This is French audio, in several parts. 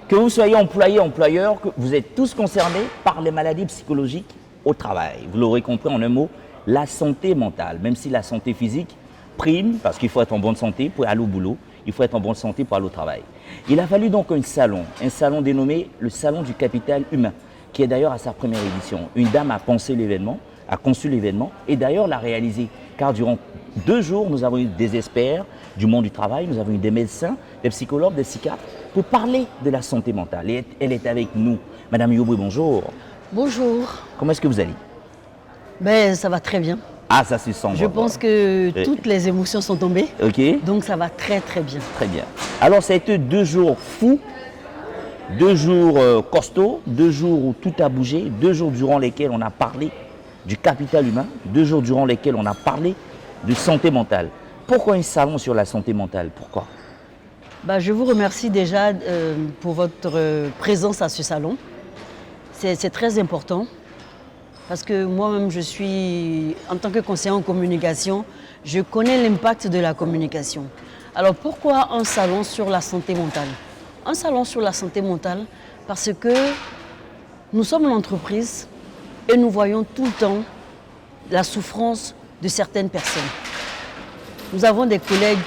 Que vous soyez employé, employeur, que vous êtes tous concernés par les maladies psychologiques au travail. Vous l'aurez compris en un mot, la santé mentale, même si la santé physique prime, parce qu'il faut être en bonne santé pour aller au boulot, il faut être en bonne santé pour aller au travail. Il a fallu donc un salon dénommé le Salon du Capital Humain, qui est d'ailleurs à sa première édition. Une dame a pensé l'événement, a conçu l'événement et d'ailleurs l'a réalisé. Car durant 2 jours, nous avons eu des experts du monde du travail, nous avons eu des médecins, des psychologues, des psychiatres, pour parler de la santé mentale. Et elle est avec nous. Madame Yobri, bonjour. Bonjour. Comment est-ce que vous allez? Ben, ça va très bien. Ah, ça se sent. Je pense que toutes les émotions sont tombées. Ok. Donc ça va très très bien. Très bien. Alors, ça a été 2 jours fous, 2 jours costauds, 2 jours où tout a bougé, 2 jours durant lesquels on a parlé du capital humain, 2 jours durant lesquels on a parlé de santé mentale. Pourquoi un salon sur la santé mentale? Pourquoi? Ben, je vous remercie déjà pour votre présence à ce salon. C'est très important. Parce que moi-même, je suis, en tant que conseiller en communication, je connais l'impact de la communication. Alors pourquoi un salon sur la santé mentale? Un salon sur la santé mentale parce que nous sommes l'entreprise et nous voyons tout le temps la souffrance de certaines personnes. Nous avons des collègues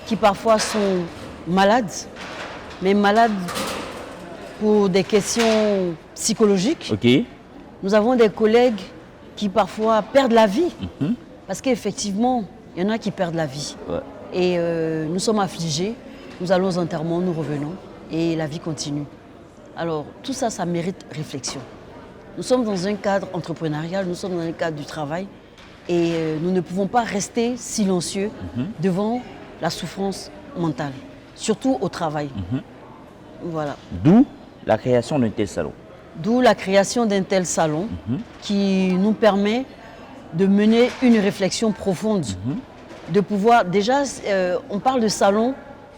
qui parfois sont malades, mais malades pour des questions psychologiques. Ok. Nous avons des collègues qui parfois perdent la vie, parce qu'effectivement, il y en a qui perdent la vie. Ouais. Et nous sommes affligés, nous allons aux enterrements, nous revenons, et la vie continue. Alors, tout ça, ça mérite réflexion. Nous sommes dans un cadre entrepreneurial, nous sommes dans un cadre du travail, et nous ne pouvons pas rester silencieux devant la souffrance mentale, surtout au travail. Voilà. D'où la création d'un tel salon. D'où la création d'un tel salon qui nous permet de mener une réflexion profonde, de pouvoir, déjà, on parle de salon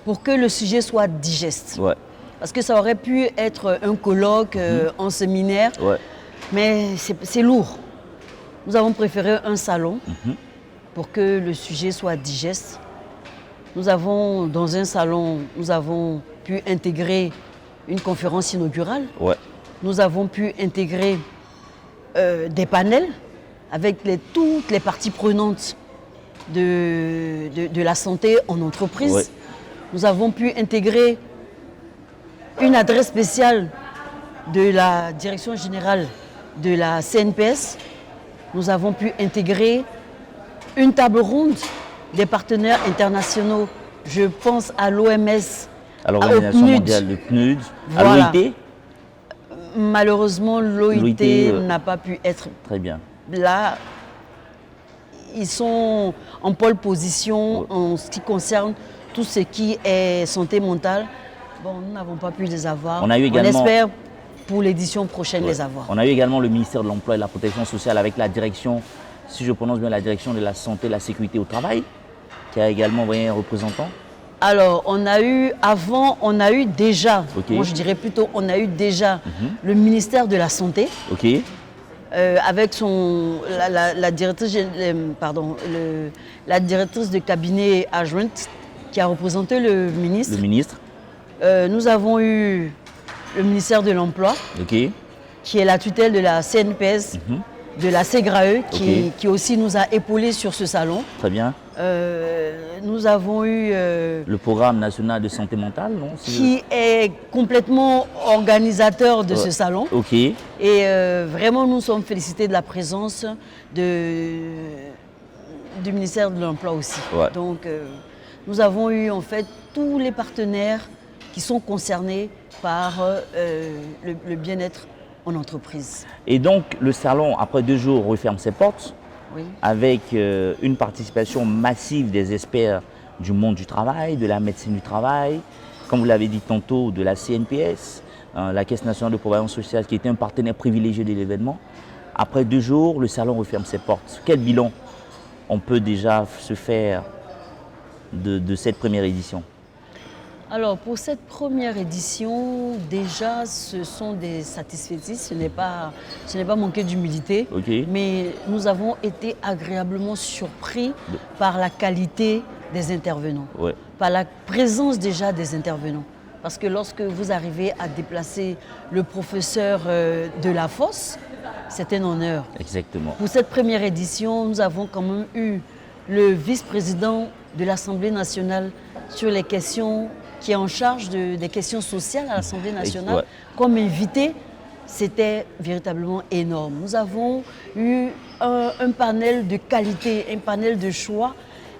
pour que le sujet soit digeste. Ouais. Parce que ça aurait pu être un colloque, un séminaire, mais c'est lourd. Nous avons préféré un salon pour que le sujet soit digeste. Nous avons, dans un salon, nous avons pu intégrer une conférence inaugurale. Ouais. Nous avons pu intégrer des panels avec toutes les parties prenantes de la santé en entreprise. Ouais. Nous avons pu intégrer une adresse spéciale de la direction générale de la CNPS. Nous avons pu intégrer une table ronde des partenaires internationaux. Je pense à l'OMS, à l'Organisation mondiale du PNUD, voilà. à l'OIT. Malheureusement, l'OIT n'a pas pu être très bien. Là, ils sont en pole position en ce qui concerne tout ce qui est santé mentale. Bon, nous n'avons pas pu les avoir. On espère pour l'édition prochaine les avoir. On a eu également le ministère de l'Emploi et de la Protection sociale avec la direction, si je prononce bien, la direction de la santé et de la sécurité au travail, qui a également envoyé un représentant. Alors, on a eu déjà, moi je dirais plutôt, on a eu déjà le ministère de la Santé, avec la directrice de cabinet adjointe qui a représenté le ministre. Nous avons eu le ministère de l'Emploi, qui est la tutelle de la CNPS, de la SEGRAE, qui aussi nous a épaulés sur ce salon. Très bien. Nous avons eu le programme national de santé mentale, non? Qui est complètement organisateur de ce salon. Et vraiment, nous sommes félicités de la présence du ministère de l'Emploi aussi. Donc, nous avons eu en fait tous les partenaires qui sont concernés par le bien-être en entreprise. Et donc, le salon, après 2 jours, referme ses portes. Avec une participation massive des experts du monde du travail, de la médecine du travail, comme vous l'avez dit tantôt, de la CNPS, la Caisse nationale de prévoyance sociale qui était un partenaire privilégié de l'événement. Après 2 jours, le salon referme ses portes. Quel bilan on peut déjà se faire de cette première édition? Alors pour cette première édition, déjà ce sont des satisfaits, ce n'est pas manquer d'humilité, mais nous avons été agréablement surpris par la qualité des intervenants, par la présence déjà des intervenants. parce que lorsque vous arrivez à déplacer le professeur de la Fosse, c'est un honneur. Exactement. Pour cette première édition, nous avons quand même eu le vice-président de l'Assemblée nationale sur les questions, qui est en charge des questions sociales à l'Assemblée nationale, ouais. comme invité. C'était véritablement énorme. Nous avons eu un panel de qualité, un panel de choix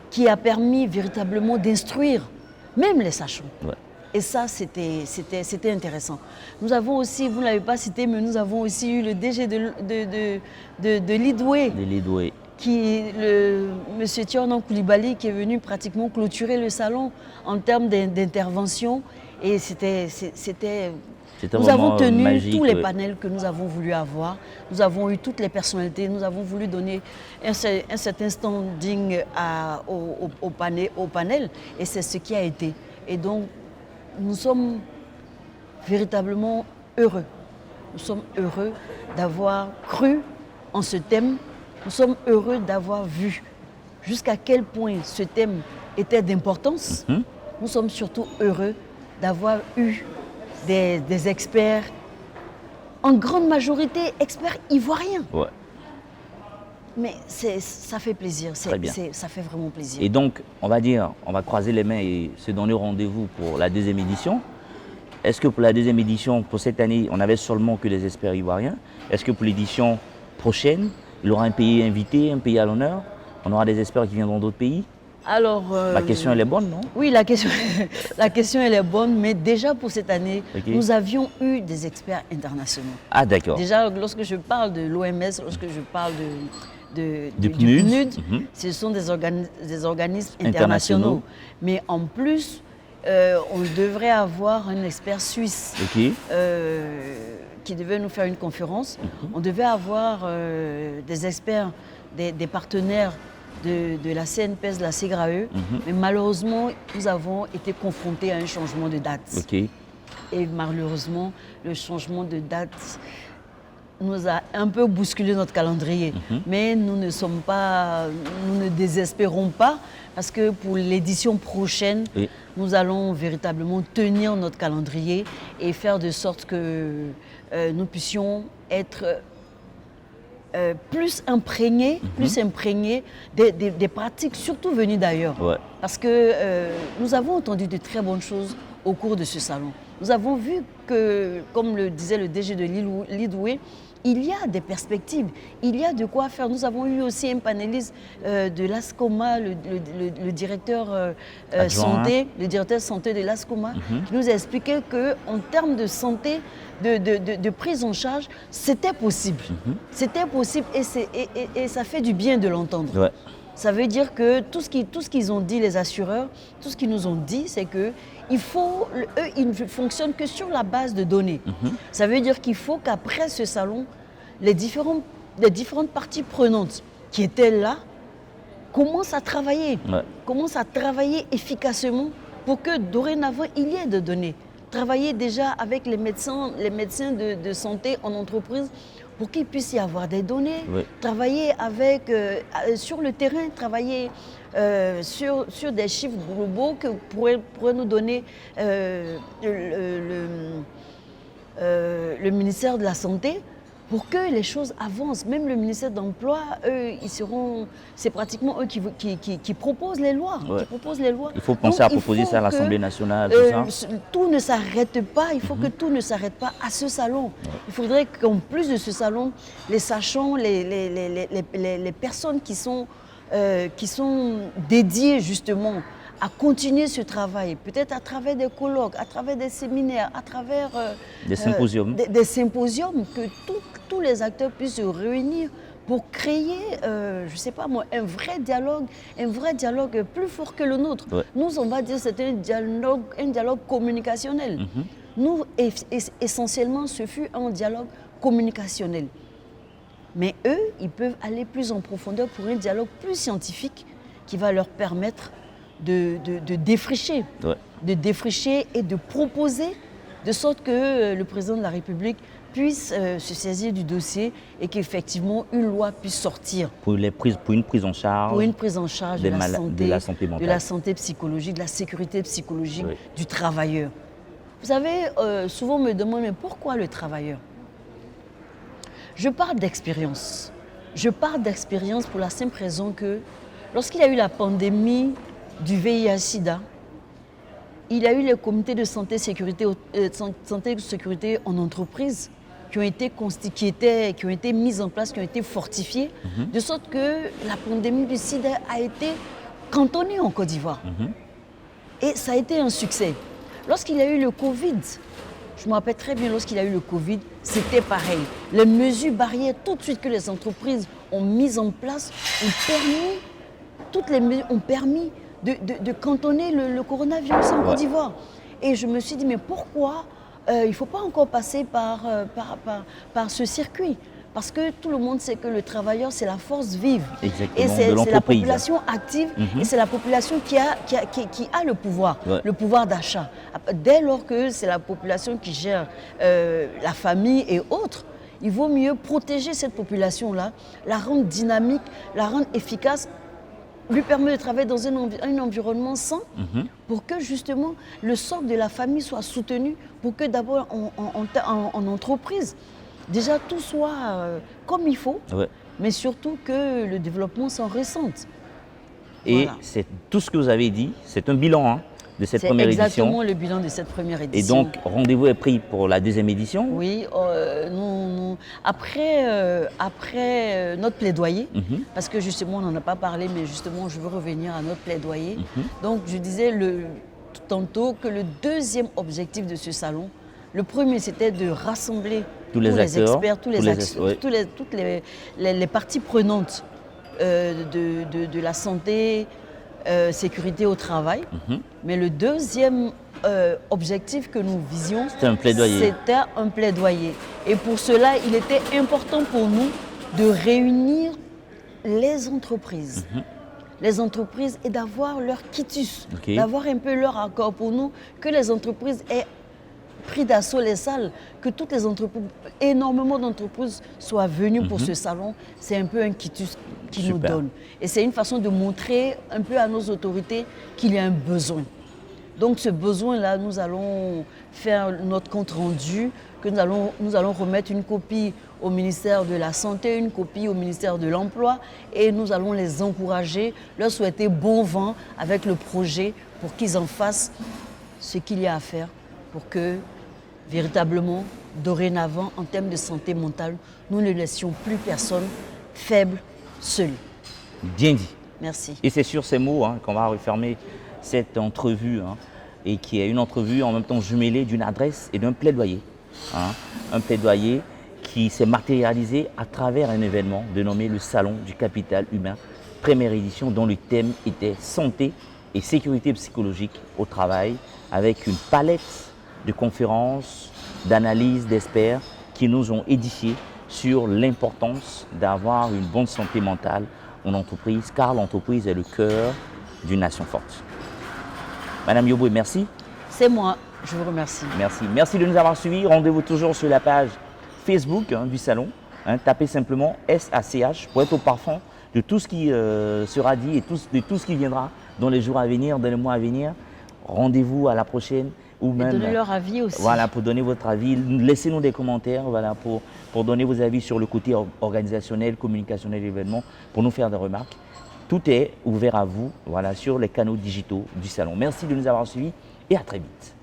qui a permis véritablement d'instruire même les sachants. Ouais. Et ça, c'était intéressant. Nous avons aussi, vous ne l'avez pas cité, mais nous avons aussi eu le DG de Lidoué, M. Tiornan Koulibaly, qui est venu pratiquement clôturer le salon en termes d'intervention. Et nous avons tenu magique, tous les panels que nous avons voulu avoir. Nous avons eu toutes les personnalités. Nous avons voulu donner un certain standing au panel. Et c'est ce qui a été. Et donc, nous sommes véritablement heureux. Nous sommes heureux d'avoir cru en ce thème. Nous sommes heureux d'avoir vu jusqu'à quel point ce thème était d'importance. Nous sommes surtout heureux d'avoir eu des experts, en grande majorité experts ivoiriens. Ouais. Mais ça fait plaisir, ça fait vraiment plaisir. Et donc, on va croiser les mains et se donner rendez-vous pour la deuxième édition. Est-ce que pour la deuxième édition, pour cette année, on n'avait seulement que des experts ivoiriens? Est-ce que pour l'édition prochaine, il y aura un pays invité, un pays à l'honneur? On aura des experts qui viendront d'autres pays? Alors, la question, elle est bonne, non? Oui, la question, elle est bonne, mais déjà pour cette année, nous avions eu des experts internationaux. Ah, d'accord. Déjà, lorsque je parle de l'OMS, lorsque je parle du PNUD, ce sont des organismes internationaux. Mais en plus, on devrait avoir un expert suisse qui devait nous faire une conférence. On devait avoir des experts, des partenaires de la CNPS, de la SEGRAE, mais malheureusement, nous avons été confrontés à un changement de date. Et malheureusement, le changement de date nous a un peu bousculé notre calendrier. Mais nous ne désespérons pas, parce que pour l'édition prochaine, nous allons véritablement tenir notre calendrier et faire de sorte que nous puissions être plus imprégnés des pratiques, surtout venues d'ailleurs. Parce que nous avons entendu de très bonnes choses au cours de ce salon. Nous avons vu que, comme le disait le DG de Lidoué, il y a des perspectives, il y a de quoi faire. Nous avons eu aussi un panéliste de l'ASCOMA, le directeur santé, le directeur santé de l'ASCOMA, qui nous a expliqué qu'en termes de santé, de prise en charge, c'était possible. C'était possible et ça fait du bien de l'entendre. Ça veut dire que tout ce qu'ils ont dit, les assureurs, tout ce qu'ils nous ont dit, c'est que eux, ils ne fonctionnent que sur la base de données. Ça veut dire qu'il faut qu'après ce salon, les différentes parties prenantes qui étaient là commencent à travailler efficacement pour que dorénavant, il y ait de données. Travailler déjà avec les médecins de santé en entreprise pour qu'il puisse y avoir des données, travailler sur le terrain, travailler sur des chiffres globaux que pourrait nous donner le ministère de la Santé pour que les choses avancent. Même le ministère de l'Emploi, eux, c'est pratiquement eux qui proposent les lois. Il faut penser à proposer ça à l'Assemblée nationale, tout ça. Tout ne s'arrête pas, il faut que tout ne s'arrête pas à ce salon. Il faudrait qu'en plus de ce salon, les sachants, les personnes qui sont dédiées justement à continuer ce travail, peut-être à travers des colloques, à travers des séminaires, à travers des symposiums, que tous les acteurs puissent se réunir pour créer, je ne sais pas moi, un vrai dialogue plus fort que le nôtre. Nous, on va dire que c'est un dialogue communicationnel. Nous, essentiellement, ce fut un dialogue communicationnel. Mais eux, ils peuvent aller plus en profondeur pour un dialogue plus scientifique qui va leur permettre de défricher et de proposer de sorte que le président de la République puisse se saisir du dossier et qu'effectivement une loi puisse sortir. Pour une prise en charge, de la santé mentale, de la santé psychologique, de la sécurité psychologique du travailleur. Vous savez, souvent on me demande, mais pourquoi le travailleur? Je parle d'expérience. Je parle d'expérience pour la simple raison que lorsqu'il y a eu la pandémie du VIH-Sida, il y a eu les comités de santé et sécurité en entreprise qui ont été mis en place, qui ont été fortifiés, de sorte que la pandémie du sida a été cantonnée en Côte d'Ivoire. Et ça a été un succès. Lorsqu'il y a eu le Covid, je me rappelle très bien, lorsqu'il y a eu le Covid, c'était pareil. Les mesures barrières, tout de suite que les entreprises ont mises en place, toutes les mesures ont permis de cantonner le coronavirus en Côte d'Ivoire. Et je me suis dit, mais pourquoi il ne faut pas encore passer par ce circuit? Parce que tout le monde sait que le travailleur, c'est la force vive. Exactement, et c'est de la population active et c'est la population qui a le pouvoir d'achat. Dès lors que c'est la population qui gère la famille et autres, il vaut mieux protéger cette population-là, la rendre dynamique, la rendre efficace, lui permet de travailler dans un environnement sain pour que justement le socle de la famille soit soutenu, pour que d'abord en entreprise, déjà tout soit comme il faut, mais surtout que le développement s'en ressente. Et c'est tout ce que vous avez dit, c'est un bilan de cette première édition. C'est exactement le bilan de cette première édition. Et donc, rendez-vous est pris pour la deuxième édition? Oui, après notre plaidoyer, parce que justement on n'en a pas parlé, mais justement je veux revenir à notre plaidoyer. Donc je disais tantôt que le deuxième objectif de ce salon, le premier c'était de rassembler tous les experts, toutes les parties prenantes de la santé, sécurité au travail. Mais le deuxième objectif que nous visions, c'était un plaidoyer. Et pour cela, il était important pour nous de réunir les entreprises. Les entreprises et d'avoir leur quitus, d'avoir un peu leur accord pour nous, que les entreprises aient pris d'assaut les salles, que toutes les entreprises, énormément d'entreprises soient venues pour ce salon. C'est un peu un quitus qu'ils nous donnent. Et c'est une façon de montrer un peu à nos autorités qu'il y a un besoin. Donc ce besoin-là, nous allons faire notre compte rendu, que nous allons remettre une copie au ministère de la Santé, une copie au ministère de l'Emploi, et nous allons les encourager, leur souhaiter bon vent avec le projet pour qu'ils en fassent ce qu'il y a à faire pour que, véritablement, dorénavant, en termes de santé mentale, nous ne laissions plus personne faible, seul. Bien dit. Merci. Et c'est sur ces mots qu'on va refermer cette entrevue, et qui est une entrevue en même temps jumelée d'une adresse et d'un plaidoyer. Un plaidoyer qui s'est matérialisé à travers un événement dénommé le Salon du Capital Humain, première édition dont le thème était santé et sécurité psychologique au travail, avec une palette de conférences, d'analyses, d'experts qui nous ont édifiés sur l'importance d'avoir une bonne santé mentale en entreprise, car l'entreprise est le cœur d'une nation forte. Madame Yoboué, merci. C'est moi, je vous remercie. Merci. Merci de nous avoir suivis. Rendez-vous toujours sur la page Facebook du salon. Tapez simplement SACH pour être au parfum de tout ce qui sera dit et de tout ce qui viendra dans les jours à venir, dans les mois à venir. Rendez-vous à la prochaine. Ou même, donner leur avis aussi. Voilà, pour donner votre avis. Laissez-nous des commentaires pour donner vos avis sur le côté organisationnel, communicationnel de l'événement, pour nous faire des remarques. Tout est ouvert à vous sur les canaux digitaux du salon. Merci de nous avoir suivis et à très vite.